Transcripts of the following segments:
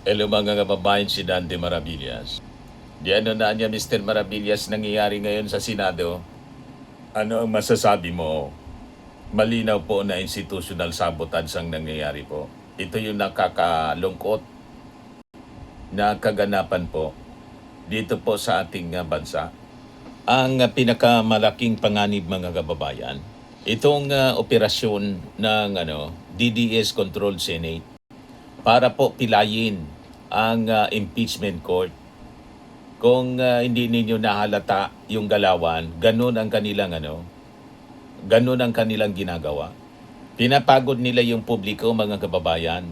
Hello mga kababayan, si Dante Maravillas. Di ano na niya Mr. Maravillas nangyayari ngayon sa Senado? Ano ang masasabi mo? Malinaw po na institutional sabotage ang nangyayari po. Ito yung nakakalungkot na kaganapan po dito po sa ating bansa. Ang pinakamalaking panganib mga kababayan, itong operasyon ng DDS Controlled Senate para po pilayin ang impeachment court. Kung hindi ninyo nahalata yung galawan, ganun ang kanilang ganun ang kanilang ginagawa. Pinapagod nila yung publiko mga kababayan.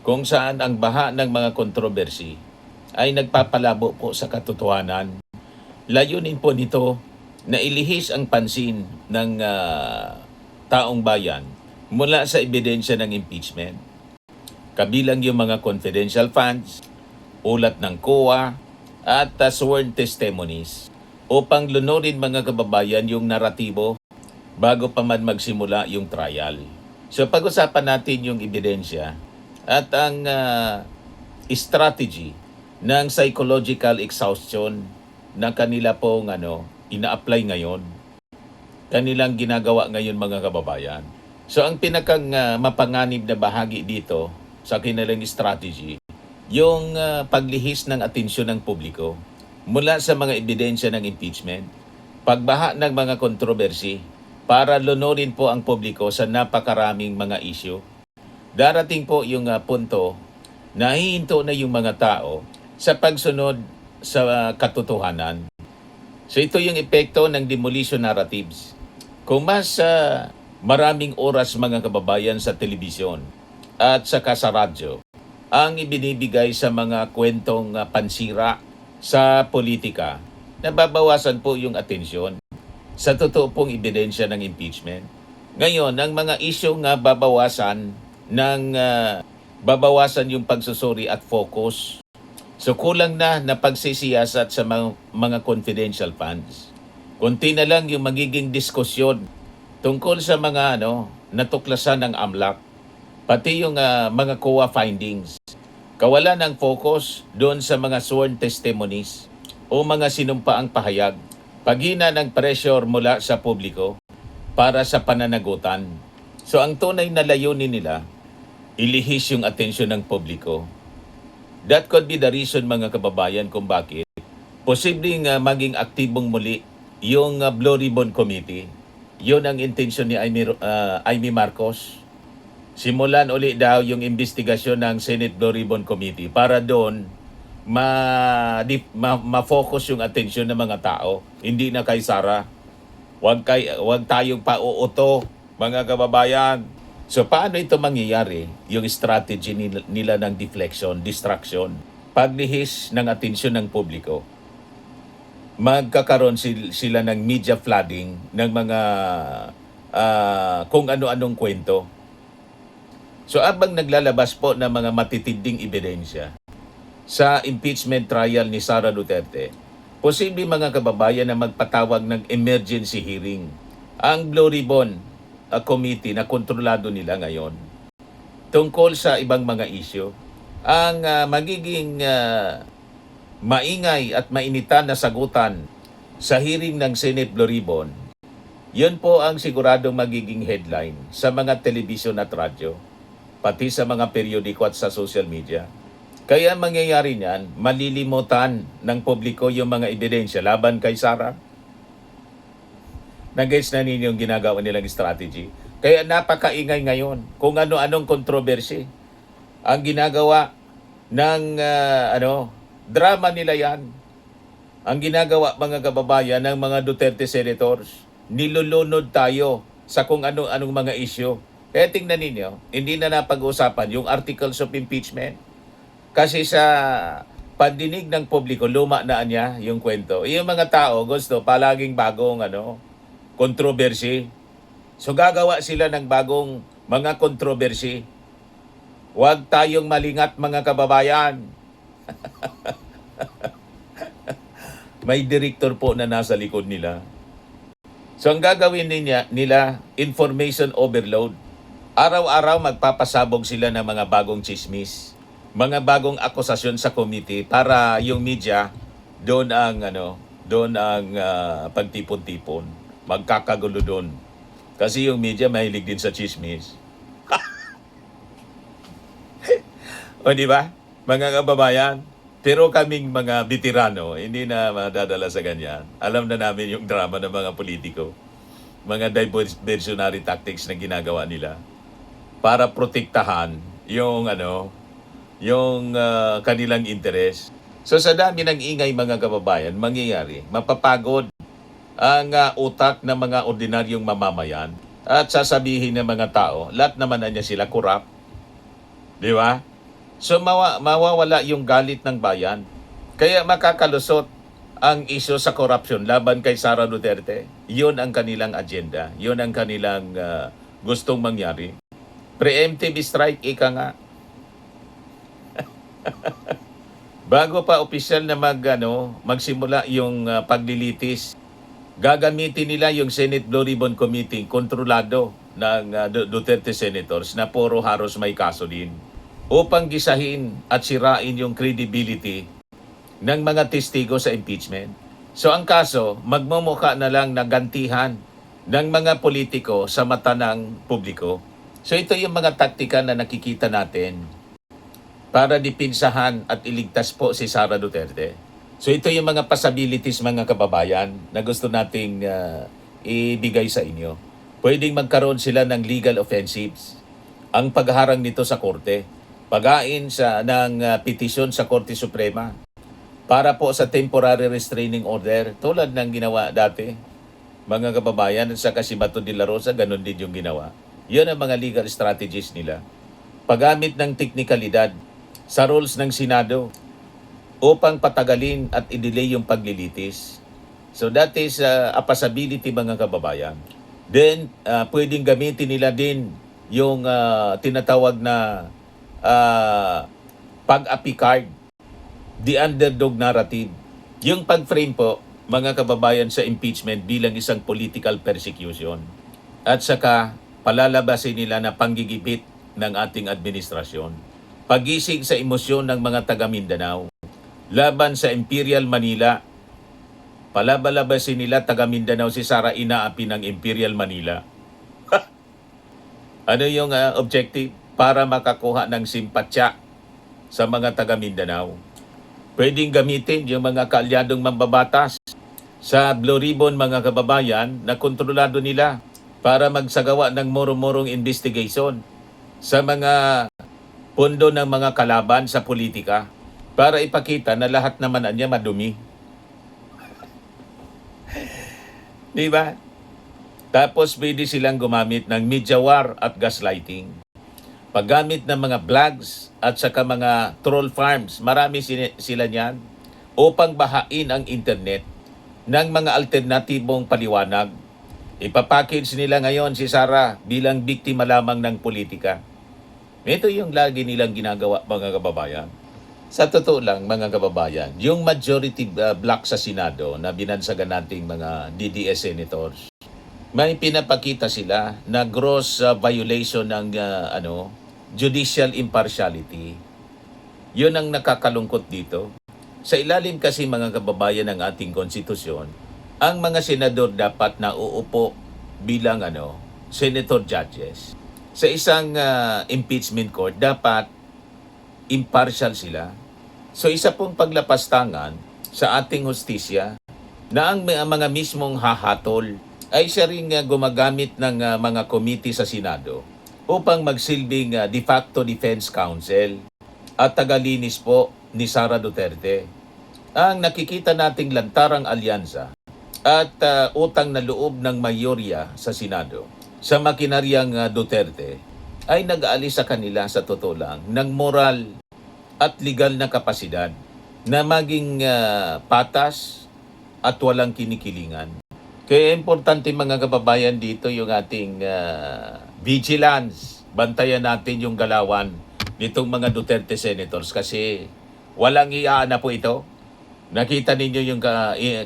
Kung saan ang baha ng mga kontrobersy ay nagpapalabo po sa katotohanan. Layunin po nito na ilihis ang pansin ng taong bayan mula sa ebidensya ng impeachment. Kabilang yung mga confidential funds, ulat ng COA, at sworn testimonies upang lunurin mga kababayan yung naratibo bago pa man magsimula yung trial. So pag-usapan natin yung ebidensya at ang strategy ng psychological exhaustion na kanila pong ina-apply ngayon, kanilang ginagawa ngayon mga kababayan. So ang pinakang mapanganib na bahagi dito sa kanilang strategy, yung paglihis ng atensyon ng publiko mula sa mga ebidensya ng impeachment, pagbaha ng mga kontrobersy para lunurin po ang publiko sa napakaraming mga isyu. Darating po yung punto na hihinto na yung mga tao sa pagsunod sa katotohanan. So ito yung epekto ng demolition narratives. Kung mas maraming oras mga kababayan sa telebisyon at saka sa radyo ang ibinibigay sa mga kwentong pansira sa politika, nababawasan po yung atensyon sa totoo pong ebidensya ng impeachment. Ngayon, ang mga isyong babawasan yung pagsusuri at focus. So kulang na pagsisiyasat sa mga confidential funds. Kunti na lang yung magiging diskusyon tungkol sa mga natuklasan ng AMLAC, pati yung mga COA findings. Kawalan ng focus doon sa mga sworn testimonies o mga sinumpaang pahayag. Paghina ng pressure mula sa publiko para sa pananagutan. So ang tunay na layunin nila, ilihis yung atensyon ng publiko. That could be the reason mga kababayan kung bakit posibleng maging aktibong muli yung Blue Ribbon Committee. Yun ang intensyon ni Amy Marcos. Simulan uli daw yung investigasyon ng Senate Blue Ribbon Committee para doon ma-focus yung atensyon ng mga tao. Hindi na kay Sara. Huwag tayong pauuto, mga kababayan. So paano ito mangyayari? Yung strategy nila ng deflection, distraction, paglihis ng atensyon ng publiko. Magkakaroon sila ng media flooding ng mga kung ano-anong kwento. So abang naglalabas po ng mga matitinding ebidensya sa impeachment trial ni Sara Duterte, posible mga kababayan na magpatawag ng emergency hearing ang Blue Ribbon Committee na kontrolado nila ngayon tungkol sa ibang mga isyu. Ang magiging maingay at mainitan na sagutan sa hearing ng Senate Blue Ribbon, yun po ang siguradong magiging headline sa mga telebisyon at radyo, pati sa mga periodiko at sa social media. Kaya mangyayari niyan, malilimutan ng publiko yung mga ebidensya laban kay Sara. Nag-gets na ninyo yung ginagawa nilang strategy. Kaya napakaingay ngayon kung ano-anong kontrobersy ang ginagawa ng drama nila yan. Ang ginagawa mga kababayan ng mga Duterte senators, nilulunod tayo sa kung ano-anong mga isyu. Kaya tingnan ninyo, hindi na napag-usapan yung articles of impeachment. Kasi sa pandinig ng publiko, luma na niya yung kwento. Yung mga tao gusto palaging bagong controversy. So gagawa sila ng bagong mga controversy. Huwag tayong malingat mga kababayan. May director po na nasa likod nila. So ang gagawin nila, information overload. Araw-araw magpapasabog sila ng mga bagong chismis. mga bagong akusasyon sa committee para yung media doon ang pagtipon-tipon. Magkakagulo doon. Kasi yung media mahilig din sa chismis. O di ba? Mga kababayan, pero kaming mga veterano, hindi na madadala sa ganyan. Alam na namin yung drama ng mga politiko. Mga diversionary tactics na ginagawa nila para protektahan yung kanilang interes. So sa dami ng ingay mga kababayan, mangyayari, mapapagod ang utak ng mga ordinaryong mamamayan at sasabihin ng mga tao, lahat naman na niya sila corrupt. Di ba? So mawawala yung galit ng bayan. Kaya makakalusot ang isyu sa corruption laban kay Sara Duterte. Yun ang kanilang agenda. Yun ang kanilang gustong mangyari. Preemptive strike, ika nga. Bago pa opisyal na magsimula yung paglilitis, gagamitin nila yung Senate Blue Ribbon Committee, kontrolado ng Duterte senators na puro haros may kaso din, upang gisahin at sirain yung credibility ng mga testigo sa impeachment. So ang kaso, magmumukha na lang na gantihan ng mga politiko sa mata ng publiko. So ito yung mga taktika na nakikita natin para dipinsahan at iligtas po si Sara Duterte. So ito yung mga possibilities mga kababayan na gusto nating ibigay sa inyo. Pwedeng magkaroon sila ng legal offensives. Ang pagharang nito sa korte, pagain ng petisyon sa Korte Suprema para po sa temporary restraining order tulad ng ginawa dati. Mga kababayan, sa si Bato de la Rosa, ganun din yung ginawa. Yun ang mga legal strategies nila. Paggamit ng teknikalidad sa rules ng Senado upang patagalin at i-delay yung paglilitis. So that is a possibility mga kababayan. Then, pwedeng gamitin nila din yung tinatawag na pag-api card, the underdog narrative. Yung pag-frame po, mga kababayan, sa impeachment bilang isang political persecution. At saka, palalabasin nila na panggigipit ng ating administrasyon. Pagising sa emosyon ng mga taga Mindanao laban sa Imperial Manila. Palabalabasin nila taga Mindanao si Sara, inaapi ng Imperial Manila. Ano yung objective? Para makakuha ng simpatsya sa mga taga Mindanao. Pwedeng gamitin yung mga kaalyadong mambabatas sa Blue Ribbon mga kababayan na kontrolado nila para magsagawa ng murong-murong investigation sa mga pundo ng mga kalaban sa politika para ipakita na lahat naman niya madumi. Di ba? Tapos pwede silang gumamit ng media war at gaslighting. Paggamit ng mga blogs at saka mga troll farms, marami sila niyan, upang bahain ang internet ng mga alternatibong paliwanag. Ipapackage nila ngayon si Sara bilang biktima lamang ng politika. Ito yung lagi nilang ginagawa mga kababayan. Sa totoo lang mga kababayan, yung majority block sa Senado na binansagan nating mga DDS senators, may pinapakita sila na gross violation ng judicial impartiality. Yun ang nakakalungkot dito. Sa ilalim kasi mga kababayan ng ating konstitusyon, ang mga senador dapat na uupo bilang senator judges. Sa isang impeachment court, dapat impartial sila. So isa pong paglapastangan sa ating hustisya na ang mga mismong hahatol ay siya rin gumagamit ng mga committee sa Senado upang magsilbing de facto defense counsel at tagalinis po ni Sara Duterte. Ang nakikita nating lantarang alyansa at utang na loob ng mayorya sa Senado sa makinaryang Duterte ay nag-aalis sa kanila sa totoo lang ng moral at legal na kapasidad na maging patas at walang kinikilingan. Kaya importante mga kababayan dito yung ating vigilance. Bantayan natin yung galawan nitong mga Duterte senators kasi walang iyaan na po ito. Nakita ninyo yung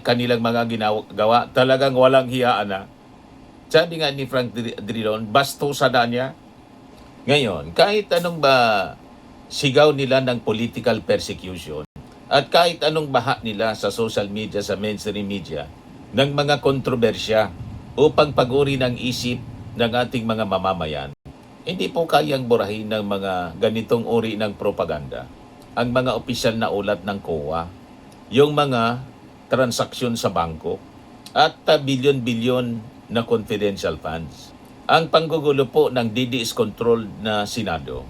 kanilang mga ginagawa. Talagang walang hiyaan na. Sabi nga ni Frank Drilon, bastusan na niya. Ngayon, kahit anong sigaw nila ng political persecution at kahit anong baha nila sa social media, sa mainstream media, ng mga kontrobersya upang paguri ng isip ng ating mga mamamayan. Hindi po kayang burahin ng mga ganitong uri ng propaganda ang mga opisyal na ulat ng COA, yung mga transaksyon sa bangko, at bilyon-bilyon na confidential funds. Ang panggugulo po ng DDS-controlled na Senado,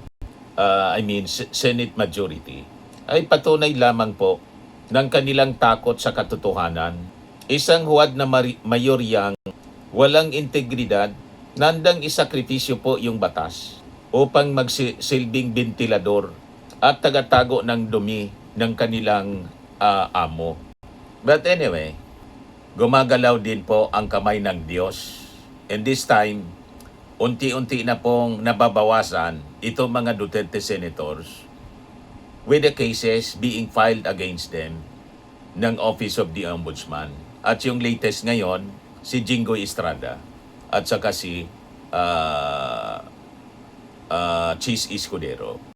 Senate majority, ay patunay lamang po ng kanilang takot sa katotohanan. Isang huwad na mayoryang walang integridad, nandang isakripisyo po yung batas upang magsilbing bentilador at tagatago ng dumi ng kanilang amo. But anyway, gumagalaw din po ang kamay ng Diyos. And this time, unti-unti na pong nababawasan itong mga Duterte senators with the cases being filed against them ng Office of the Ombudsman. At yung latest ngayon, si Jinggoy Estrada at saka si Chis Escudero.